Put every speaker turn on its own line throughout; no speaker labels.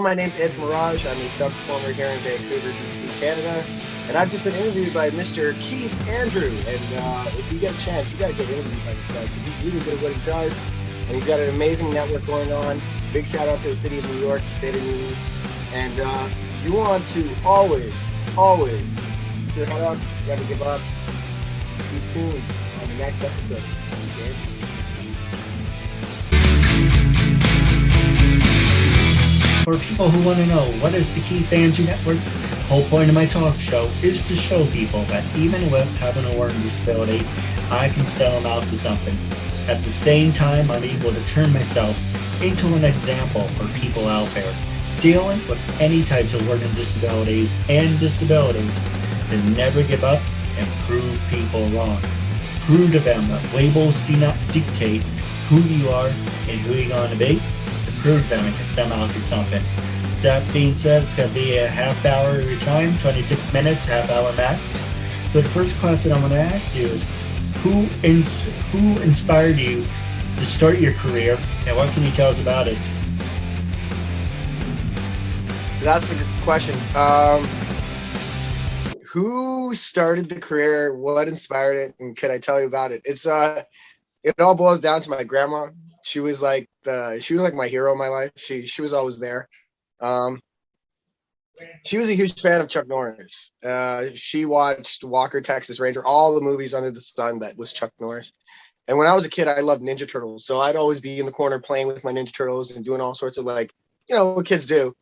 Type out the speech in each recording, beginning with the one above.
my name's Andrew Marajh. I'm a stunt performer here in Vancouver, BC, Canada. And I've just been interviewed by Mr. Keith Andrew. And if you get a chance, you got to get interviewed by this guy because he's really good at what he does. And he's got an amazing network going on. Big shout out to the city of New York, the state of New York. And you want to always keep your head up, never give up. Keep tuned on the next episode. Okay?
For people who want to know what is the KeithAndrew Network, the whole point of my talk show is to show people that even with having a learning disability, I can still amount to something. At the same time, I'm able to turn myself into an example for people out there dealing with any types of learning disabilities and disabilities to never give up and prove people wrong. Prove to them that labels do not dictate who you are and who you're going to be. Prove them and get them out to something. That being said, it's going to be a half hour of your time, 26 minutes, half hour max. So the first question I'm going to ask you is, who inspired you to start your career, and what can you tell us about it?
That's a good question. Who started the career? What inspired it? And can I tell you about it? It all boils down to my grandma. She was like my hero in my life. She was always there. She was a huge fan of Chuck Norris. She watched Walker, Texas Ranger, all the movies under the sun that was Chuck Norris. And when I was a kid, I loved Ninja Turtles. So I'd always be in the corner playing with my Ninja Turtles and doing all sorts of what kids do.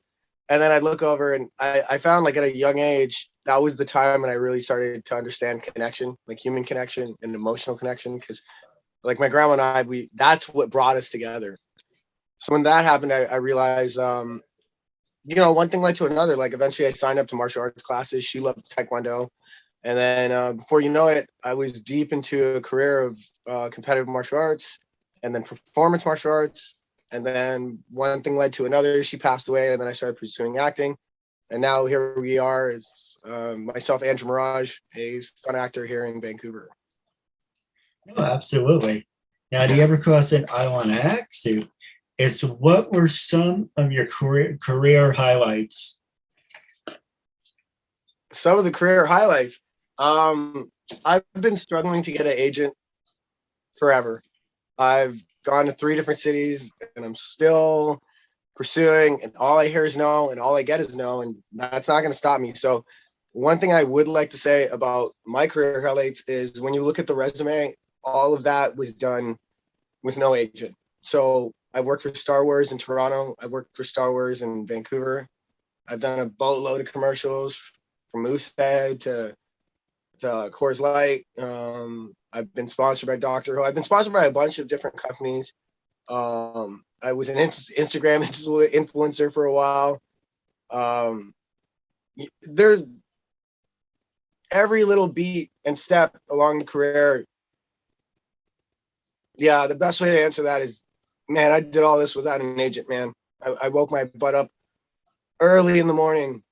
And then I'd look over and I found at a young age, that was the time when I really started to understand connection, like human connection and emotional connection. Because my grandma and I, that's what brought us together. So when that happened, I realized, one thing led to another. Eventually I signed up to martial arts classes. She loved Taekwondo. And then before you know it, I was deep into a career of competitive martial arts and then performance martial arts. And then one thing led to another. She passed away, and then I started pursuing acting. And now here we are as myself, Andrew Marajh, a stunt actor here in Vancouver.
Oh, absolutely. Now, do you ever cross it? I want to ask you, is what were some of your career highlights?
Some of the career highlights. I've been struggling to get an agent forever. I've gone to 3 different cities, and I'm still pursuing, and all I hear is no, and all I get is no, and that's not going to stop me. So one thing I would like to say about my career highlights is when you look at the resume, all of that was done with no agent. So I worked for Star Wars in Toronto. I worked for Star Wars in Vancouver. I've done a boatload of commercials from Moosehead to Coors Light. I've been sponsored by Doctor Who. I've been sponsored by a bunch of different companies. I was an Instagram influencer for a while. There, every little beat and step along the career. Yeah, the best way to answer that is, man, I did all this without an agent, man. I woke my butt up early in the morning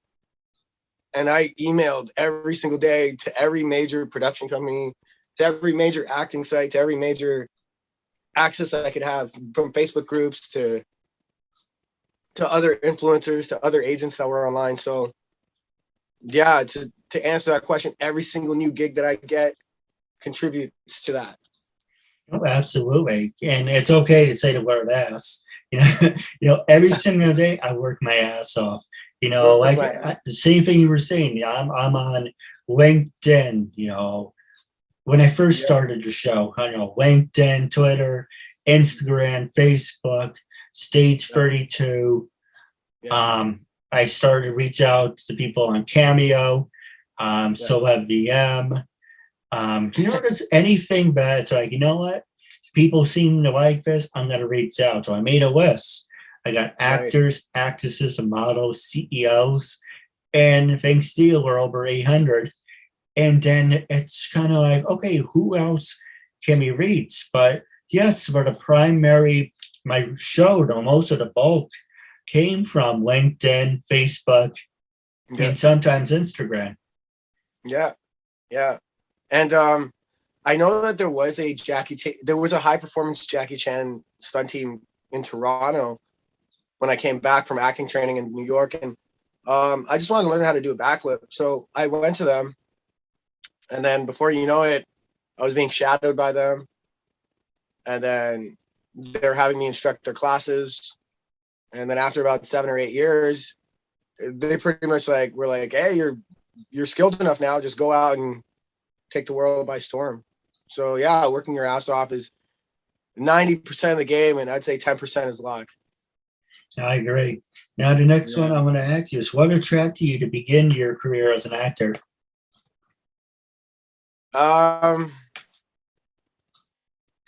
and I emailed every single day to every major production company, to every major acting site, to every major access I could have, from Facebook groups to other influencers, to other agents that were online. So yeah, to answer that question, every single new gig that I get contributes to that.
Oh, absolutely. And it's okay to say the word ass. Every single day I work my ass off. The same thing you were saying. I'm on LinkedIn. When I first started the show, LinkedIn, Twitter, Instagram, Facebook, Stage 32. I started to reach out to people on Cameo, CelebVM. Do you notice anything bad? It's like, you know what? People seem to like this. I'm going to reach out. So I made a list. I got actors, actresses, and models, CEOs, and thanks to you, we're over 800. And then it's kind of like, okay, who else can we reach? But yes, for the primary, my show, most of the bulk came from LinkedIn, Facebook, and sometimes Instagram.
Yeah. And I know that there was a high performance Jackie Chan stunt team in Toronto when I came back from acting training in New York, and I just wanted to learn how to do a backflip. So I went to them, and then before you know it, I was being shadowed by them, and then they're having me instruct their classes. And then after about 7 or 8 years, they pretty much like were like, "Hey, you're skilled enough now. Just go out and take the world by storm." So yeah, working your ass off is 90% of the game, and I'd say 10% is luck.
I agree. Now, the next one I'm going to ask you is, what attracted you to begin your career as an actor?
I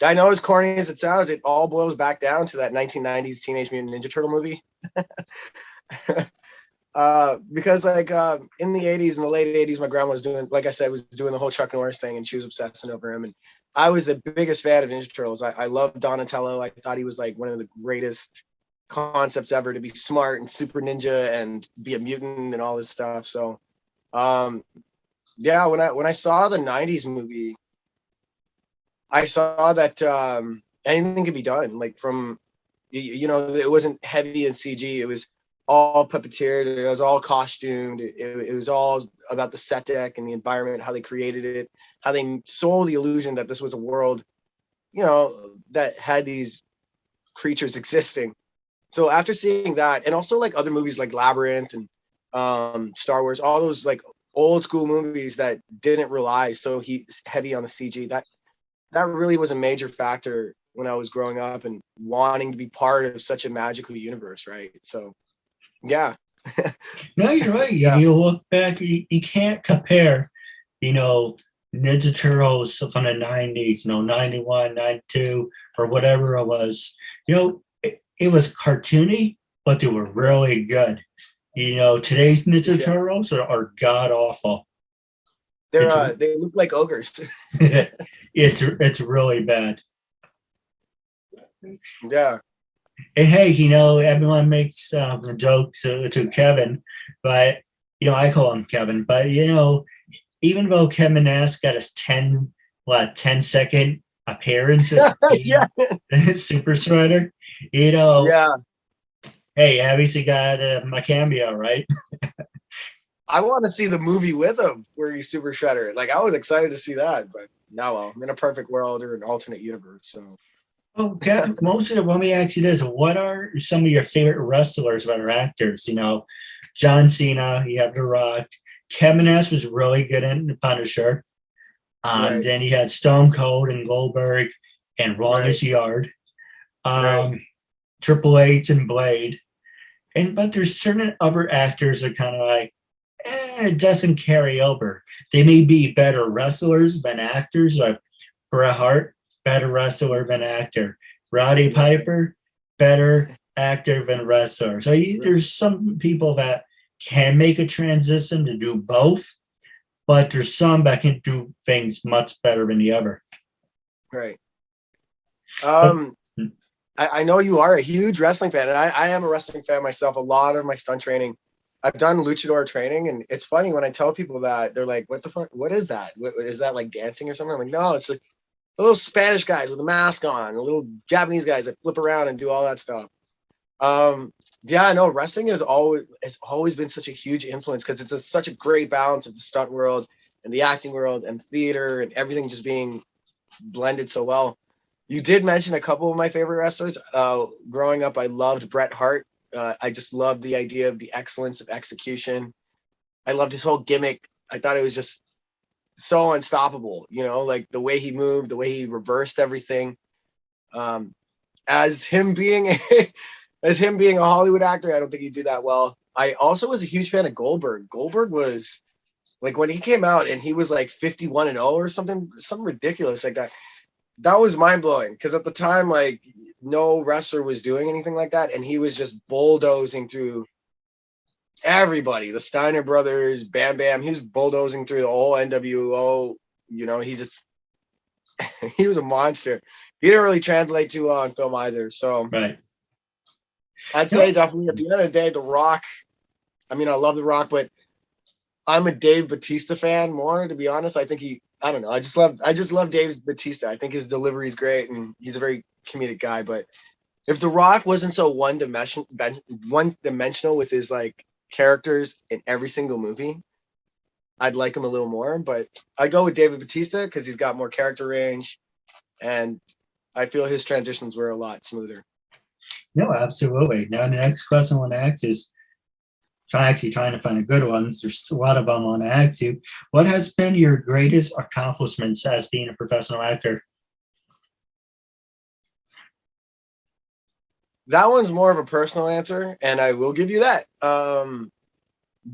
know as corny as it sounds, it all boils back down to that 1990s Teenage Mutant Ninja Turtle movie. Because like in the 80s, in the late 80s, my grandma was doing, like I said, was doing the whole Chuck Norris thing, and she was obsessing over him. And I was the biggest fan of Ninja Turtles. I loved Donatello. I thought he was like one of the greatest concepts ever, to be smart and super ninja and be a mutant and all this stuff. So yeah, when I saw the 90s movie, I saw that anything could be done. Like from, you know, it wasn't heavy in CG. It was all puppeteered. It was all costumed. It was all about the set deck and the environment, how they created it, how they sold the illusion that this was a world, you know, that had these creatures existing. So after seeing that, and also like other movies like Labyrinth and Star Wars, all those like old school movies that didn't rely so heavy on the CG, that really was a major factor when I was growing up and wanting to be part of such a magical universe, right? So, yeah.
No, you're right.
Yeah.
You look back, you can't compare, you know, Ninja Turtles from the 90s, you know, 91, 92, or whatever it was. You know, it was cartoony, but they were really good. You know, today's Ninja Turtles are god awful.
They look like ogres.
It's really bad.
Yeah.
And hey, you know, everyone makes jokes to Kevin, but you know, I call him Kevin. But you know, even though Kevin Nash got his 10-second appearance as Super Shredder, you know, hey, at least he got my cameo, right?
I want to see the movie with him where he's Super Shredder. Like, I was excited to see that, but now, well, I'm in a perfect world or an alternate universe. So,
okay, most of the, let me ask you this: what are some of your favorite wrestlers or actors? You know, John Cena, you have The Rock. Kevin Nash was really good in The Punisher.
Right.
Then you had Stone Cold and Goldberg and Longest Yard. Triple H and Blade. But there's certain other actors that are kind of like, it doesn't carry over. They may be better wrestlers than actors, like Bret Hart, better wrestler than actor. Roddy Piper, better actor than wrestler. So there's some people that can make a transition to do both, but there's some that can do things much better than the other.
Right. I know you are a huge wrestling fan, and I am a wrestling fan myself. A lot of my stunt training, I've done luchador training, and it's funny when I tell people that, they're like, "What the fuck? What is that? Is that like dancing or something?" I'm like, "No, it's like the little Spanish guys with a mask on, the little Japanese guys that flip around and do all that stuff." Yeah, no, wrestling has always been such a huge influence because it's such a great balance of the stunt world and the acting world and theater and everything just being blended so well. You did mention a couple of my favorite wrestlers. Growing up, I loved Bret Hart. I just loved the idea of the excellence of execution. I loved his whole gimmick. I thought it was just so unstoppable, you know, like the way he moved, the way he reversed everything. As him being a Hollywood actor, I don't think he did that well. I also was a huge fan of Goldberg. Goldberg was like, when he came out and he was like 51-0 or something ridiculous like that. That was mind blowing because at the time, like, no wrestler was doing anything like that, and he was just bulldozing through everybody. The Steiner brothers, Bam Bam. He was bulldozing through the whole NWO. You know, he was a monster. He didn't really translate too well on film either. So,
right.
I'd say definitely at the end of the day, The Rock. I mean, I love The Rock, but I'm a Dave Bautista fan more, to be honest. I think I don't know. I just love Dave Bautista. I think his delivery is great, and he's a very comedic guy. But If The Rock wasn't so one-dimensional with his like characters in every single movie, I'd like him a little more. But I go with David Bautista because he's got more character range, and I feel his transitions were a lot smoother.
No, absolutely. Now the next question I want to ask is trying to find a good one. There's a lot of them I want to ask you. What has been your greatest accomplishments as being a professional actor?
That one's more of a personal answer, and I will give you that.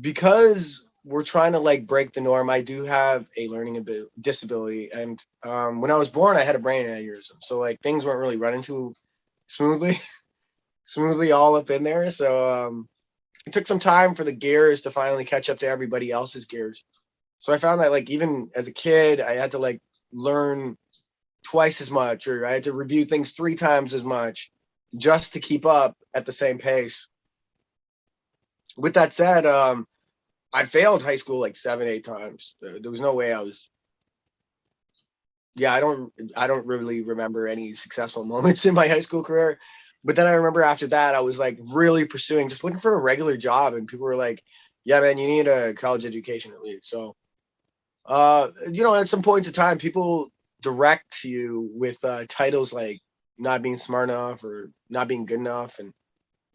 Because we're trying to like break the norm, I do have a learning disability, and when I was born, I had a brain aneurysm, so like things weren't really running too smoothly, all up in there. So it took some time for the gears to finally catch up to everybody else's gears. So I found that like even as a kid, I had to like learn twice as much, or I had to review things 3 times as much just to keep up at the same pace. With that said, I failed high school like 7, 8 times. There was no way I was. Yeah, I don't really remember any successful moments in my high school career. But then I remember after that, I was like really pursuing, just looking for a regular job, and people were like, "Yeah, man, you need a college education at least." So, at some points of time, people direct you with titles like not being smart enough or not being good enough, and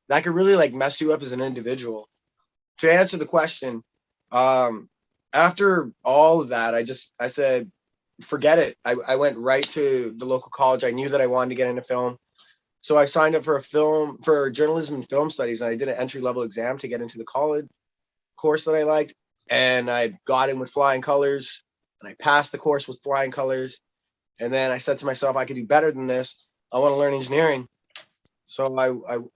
that could really like mess you up as an individual. To answer the question, after all of that, I said, forget it. I went right to the local college. I knew that I wanted to get into film. So I signed up for journalism and film studies, and I did an entry-level exam to get into the college course that I liked. And I got in with flying colors, and I passed the course with flying colors. And then I said to myself, I could do better than this. I want to learn engineering. So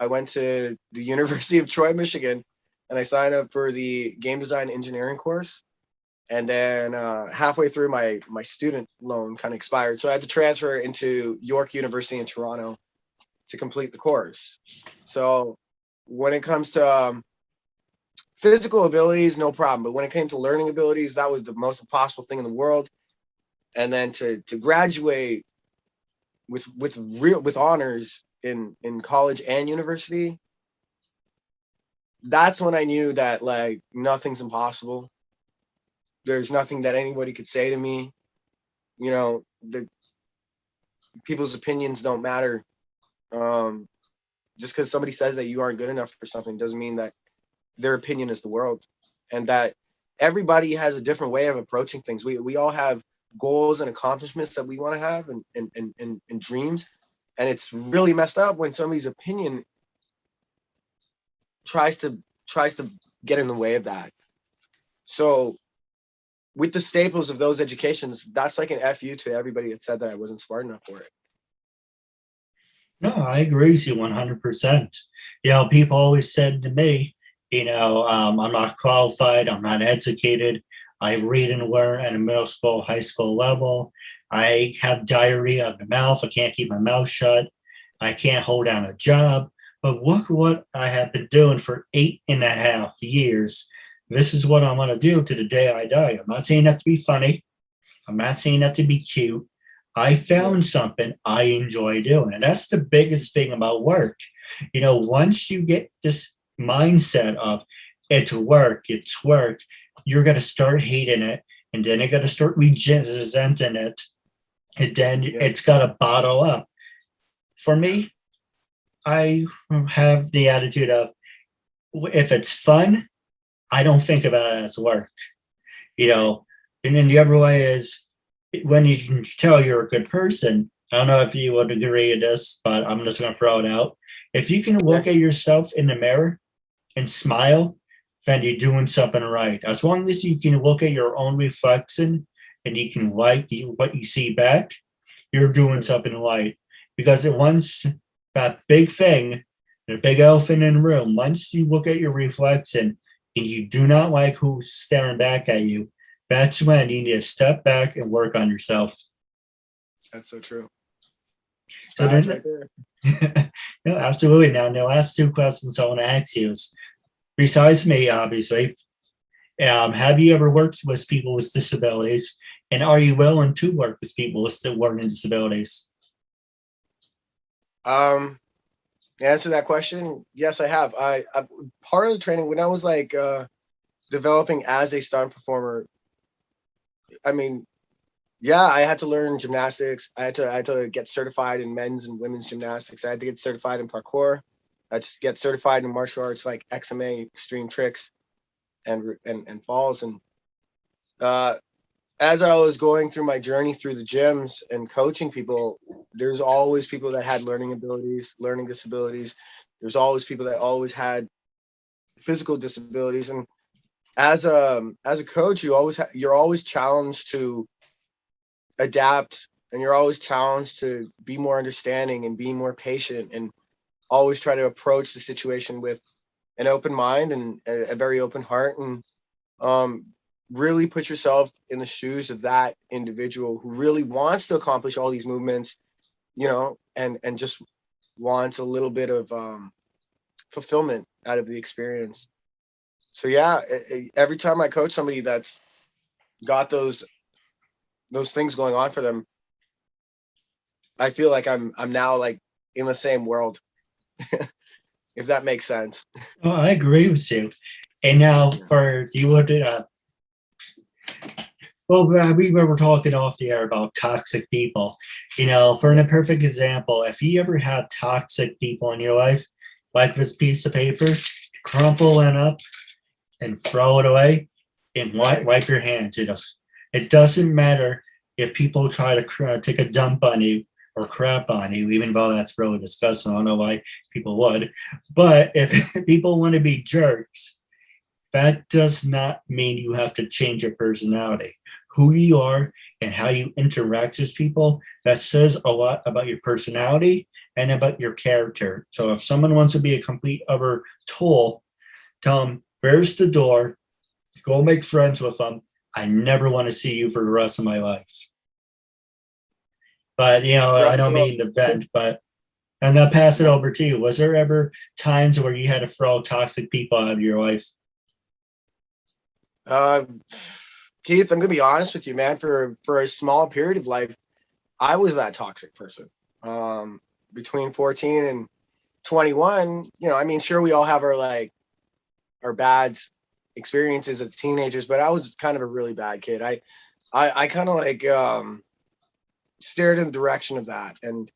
I went to the University of Troy, Michigan, and I signed up for the game design engineering course. And then halfway through, my student loan kind of expired. So I had to transfer into York University in Toronto to complete the course. So when it comes to physical abilities, no problem. But when it came to learning abilities, that was the most impossible thing in the world. And then to graduate with honors in college and university, that's when I knew that like nothing's impossible. There's nothing that anybody could say to me. The people's opinions don't matter. Just because somebody says that you aren't good enough for something doesn't mean that their opinion is the world, and that everybody has a different way of approaching things. We all have goals and accomplishments that we want to have and dreams, and it's really messed up when somebody's opinion tries to get in the way of that. So with the staples of those educations, that's like an FU to everybody that said that I wasn't smart enough for it.
No, I agree with you 100%. People always said to me, I'm not qualified, I'm not educated, I read and learn at a middle school, high school level, I have diarrhea of the mouth, I can't keep my mouth shut, I can't hold down a job. But look what I have been doing for 8.5 years. This is what I'm going to do to the day I die. I'm not saying that to be funny. I'm not saying that to be cute. I found something I enjoy doing. And that's the biggest thing about work. Once you get this mindset of it's work, you're going to start hating it. And then you're going to start resenting it. And then it's got to bottle up. For me, I have the attitude of if it's fun, I don't think about it as work. And then the other way is when you can tell you're a good person. I don't know if you would agree with this, but I'm just going to throw it out. If you can look at yourself in the mirror and smile, then you're doing something right. As long as you can look at your own reflection and you can like what you see back, you're doing something right. Because once that big thing, the big elephant in the room, once you look at your reflection and you do not like who's staring back at you, that's when you need to step back and work on yourself.
That's so true.
So then, right there. No, absolutely. Now, the last 2 questions I want to ask you is, besides me, obviously, have you ever worked with people with disabilities, and are you willing to work with people with learning disabilities?
To answer that question, yes, I have. I part of the training when I was like developing as a stunt performer. I mean, yeah, I had to learn gymnastics. I had to get certified in men's and women's gymnastics. I had to get certified in parkour. I had to get certified in martial arts like XMA, extreme tricks, and falls. And uh, as I was going through my journey through the gyms and coaching people, there's always people that had learning abilities, learning disabilities. There's always people that always had physical disabilities. And as a coach, you're always challenged to adapt, and you're always challenged to be more understanding and be more patient, and always try to approach the situation with an open mind and a very open heart, and um, really put yourself in the shoes of that individual who really wants to accomplish all these movements, and just wants a little bit of fulfillment out of the experience. So yeah, every time I coach somebody that's got those things going on for them, I feel like I'm now like in the same world, if that makes sense.
Oh, I agree with you. And now for you would we were talking off the air about toxic people. For a perfect example, if you ever had toxic people in your life, like this piece of paper, crumple it up and throw it away and wipe your hands. It doesn't matter if people try to take a dump on you or crap on you, even though that's really disgusting. I don't know why people would. But if people want to be jerks, that does not mean you have to change your personality. Who you are and how you interact with people, that says a lot about your personality and about your character. So if someone wants to be a complete utter tool, tell them, there's the door, go make friends with them. I never want to see you for the rest of my life. But, I
Right.
don't
Well,
mean to vent, but I'm going to pass it over to you. Was there ever times where you had to throw toxic people out of your life?
uh, Keith, I'm gonna be honest with you, man. For a small period of life, I was that toxic person. Between 14 and 21, I mean, sure, we all have our bad experiences as teenagers, but I was kind of a really bad kid. I kind of like steered in the direction of that, and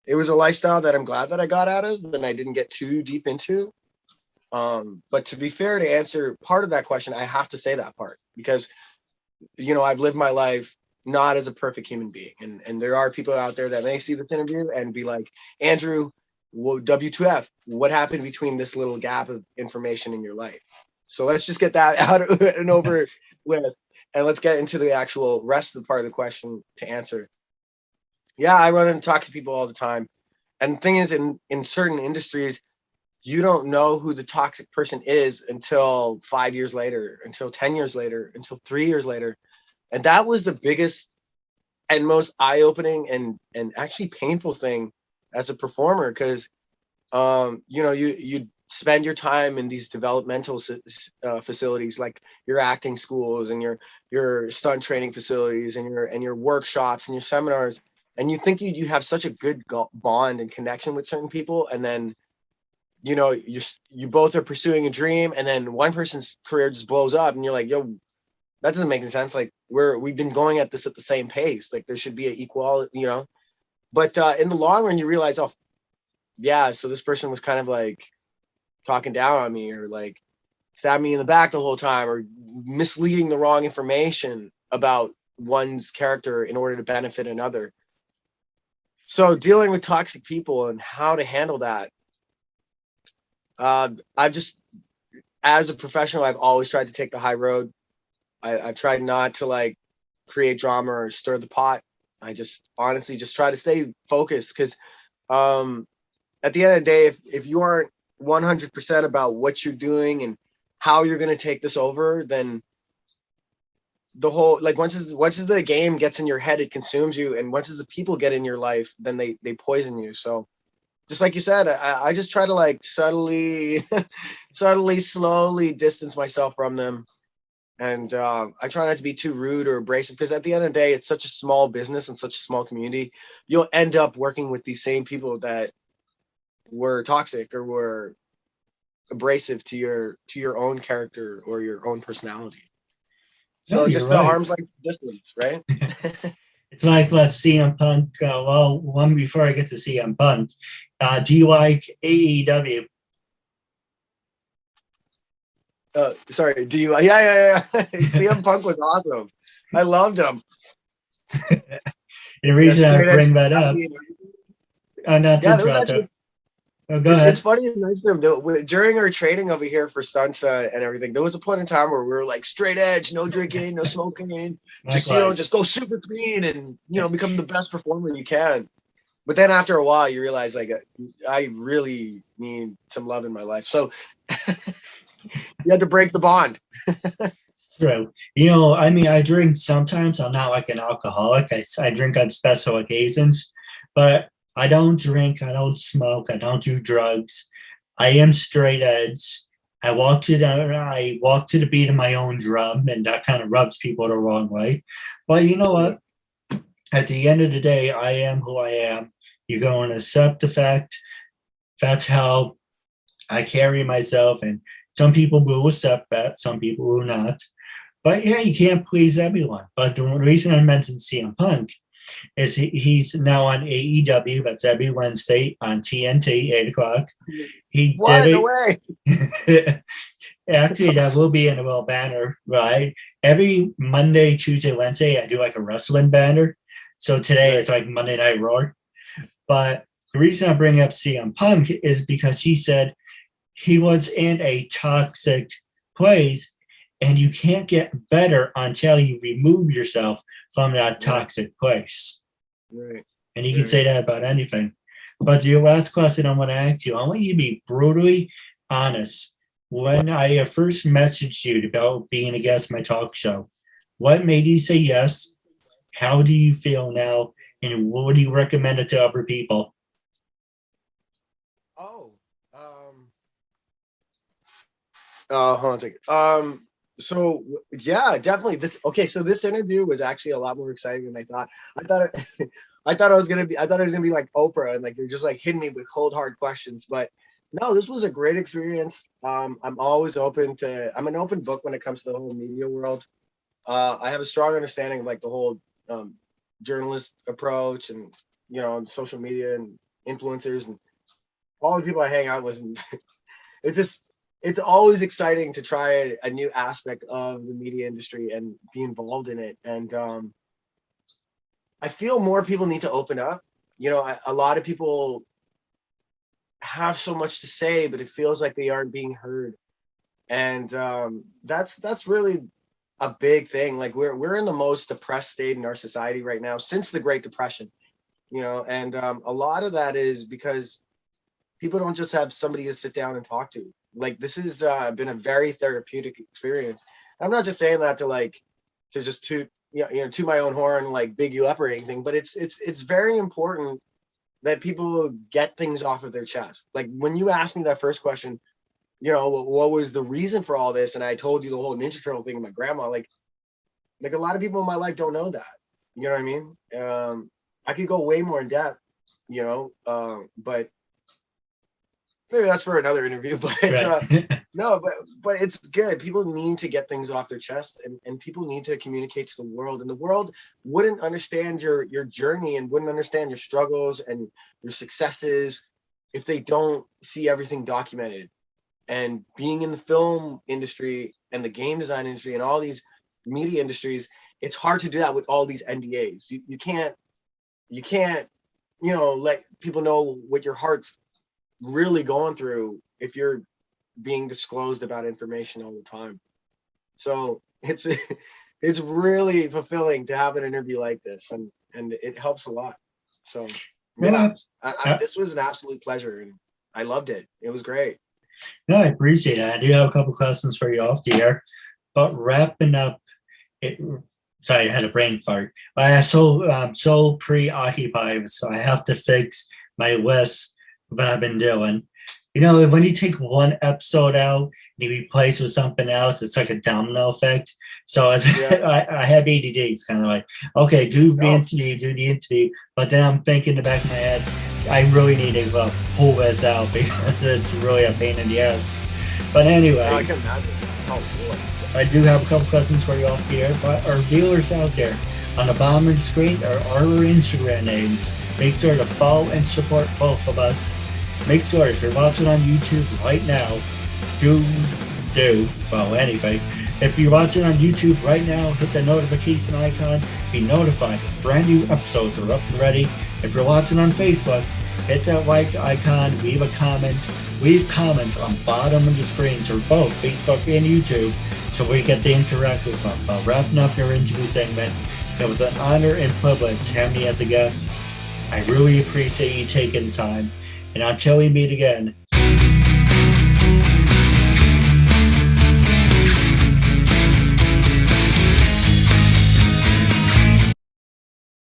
it was a lifestyle that I'm glad that I got out of and I didn't get too deep into. But to be fair, to answer part of that question, I have to say that part because I've lived my life not as a perfect human being, and there are people out there that may see this interview and be like, Andrew, W2F, what happened between this little gap of information in your life? So let's just get that out and over with, and let's get into the actual rest of the part of the question to answer. Yeah, I run and talk to people all the time. And the thing is, in certain industries, you don't know who the toxic person is until 5 years later, until 10 years later, until 3 years later. And that was the biggest and most eye-opening and actually painful thing as a performer, because you spend your time in these developmental facilities like your acting schools and your stunt training facilities and your workshops and your seminars, and you think you have such a good bond and connection with certain people, and then you both are pursuing a dream, and then one person's career just blows up and you're like, yo, that doesn't make any sense. Like we've been going at this at the same pace. Like there should be an equality, but in the long run you realize, oh yeah, so this person was kind of like talking down on me, or like stabbed me in the back the whole time, or misleading the wrong information about one's character in order to benefit another. So dealing with toxic people and how to handle that, I've just, as a professional, I've always tried to take the high road. I tried not to like create drama or stir the pot. I just honestly just try to stay focused, because at the end of the day, if you aren't 100% about what you're doing and how you're going to take this over, then the whole, like once the game gets in your head, it consumes you, and once the people get in your life, then they poison you. So just like you said, I just try to like subtly slowly distance myself from them. And I try not to be too rude or abrasive, because at the end of the day, it's such a small business and such a small community. You'll end up working with these same people that were toxic or were abrasive to your own character or your own personality. So
No,
just
you're
the
right.
arm's length distance, right?
It's like, let's CM Punk. Well, one before I get to CM Punk, do you like AEW?
Sorry, do you? Yeah. CM Punk was awesome. I loved him.
The reason I
Straight edge.
bring that up, not to
Yeah, there was
interrupt.
actually.
Go ahead.
It's funny to mention him. During our training over here for stunts and everything, there was a point in time where we were like straight edge, no drinking, no smoking, just go super clean and become the best performer you can. But then after a while, you realize like I really need some love in my life. So you had to break the bond.
True. I mean, I drink sometimes. I'm not like an alcoholic. I drink on special occasions, but I don't drink. I don't smoke. I don't do drugs. I am straight edge. I walk to the beat of my own drum, and that kind of rubs people the wrong way. But you know what? At the end of the day, I am who I am. You're going to accept the fact. That's how I carry myself, and some people will accept that. Some people will not. But yeah, you can't please everyone. But the reason I mentioned CM Punk is he's now on AEW. That's every Wednesday on TNT, 8 o'clock. He
what?
did it.
No way.
Actually, that will be in a little banner, right? Every Monday, Tuesday, Wednesday, I do like a wrestling banner. So today it's like Monday Night Raw. But the reason I bring up CM Punk is because he said he was in a toxic place, and you can't get better until you remove yourself from that toxic place.
Right.
And you can say that about anything. But the last question I want to ask you, I want you to be brutally honest. When I first messaged you about being a guest on my talk show, what made you say yes? How do you feel now? And what do you recommend it to other people?
Hold on a second. So yeah, definitely so this interview was actually a lot more exciting than I thought. I thought it was gonna be like Oprah and like you're just like hitting me with cold hard questions. But no, this was a great experience. I'm always I'm an open book when it comes to the whole media world. I have a strong understanding of like the whole journalist approach and social media and influencers and all the people I hang out with, and it's always exciting to try a new aspect of the media industry and be involved in it. And I feel more people need to open up. A lot of people have so much to say, but it feels like they aren't being heard. And that's really a big thing. Like we're in the most depressed state in our society right now since the Great Depression, and a lot of that is because people don't just have somebody to sit down and talk to. Like this has been a very therapeutic experience. I'm not just saying that to just toot my own horn, like big you up or anything, but it's very important that people get things off of their chest. Like when you asked me that first question, what was the reason for all this? And I told you the whole Ninja Turtle thing with my grandma, like a lot of people in my life don't know that, you know what I mean? I could go way more in depth, but maybe that's for another interview, but
Right.
no, but it's good. People need to get things off their chest, and people need to communicate to the world, and the world wouldn't understand your journey and wouldn't understand your struggles and your successes if they don't see everything documented. And being in the film industry and the game design industry and all these media industries, it's hard to do that with all these NDAs. You can't let people know what your heart's really going through if you're being disclosed about information all the time. So it's really fulfilling to have an interview like this, and it helps a lot. So yeah, this was an absolute pleasure, and I loved it. It was great.
No, I appreciate it. I do have a couple questions for you off the air, but wrapping up, sorry, I had a brain fart. I'm so preoccupied, so I have to fix my list of what I've been doing. When you take one episode out and you replace with something else, it's like a domino effect. So I have ADD. It's kind of like, okay, do the interview, but then I'm thinking in the back of my head, I really need to pull this out because it's really a pain in the ass. But anyway,
I can imagine. Oh boy.
I do have a couple questions for you off the air, but our viewers out there, on the bottom of the screen are our Instagram names. Make sure to follow and support both of us. Make sure if you're watching on YouTube right now, if you're watching on YouTube right now, hit the notification icon, be notified. Brand new episodes are up and ready. If you're watching on Facebook, hit that like icon, leave a comment. Leave comments on the bottom of the screens for both Facebook and YouTube so we get to interact with them. Wrapping up your interview segment, it was an honor and privilege having me as a guest. I really appreciate you taking the time. And until we meet again,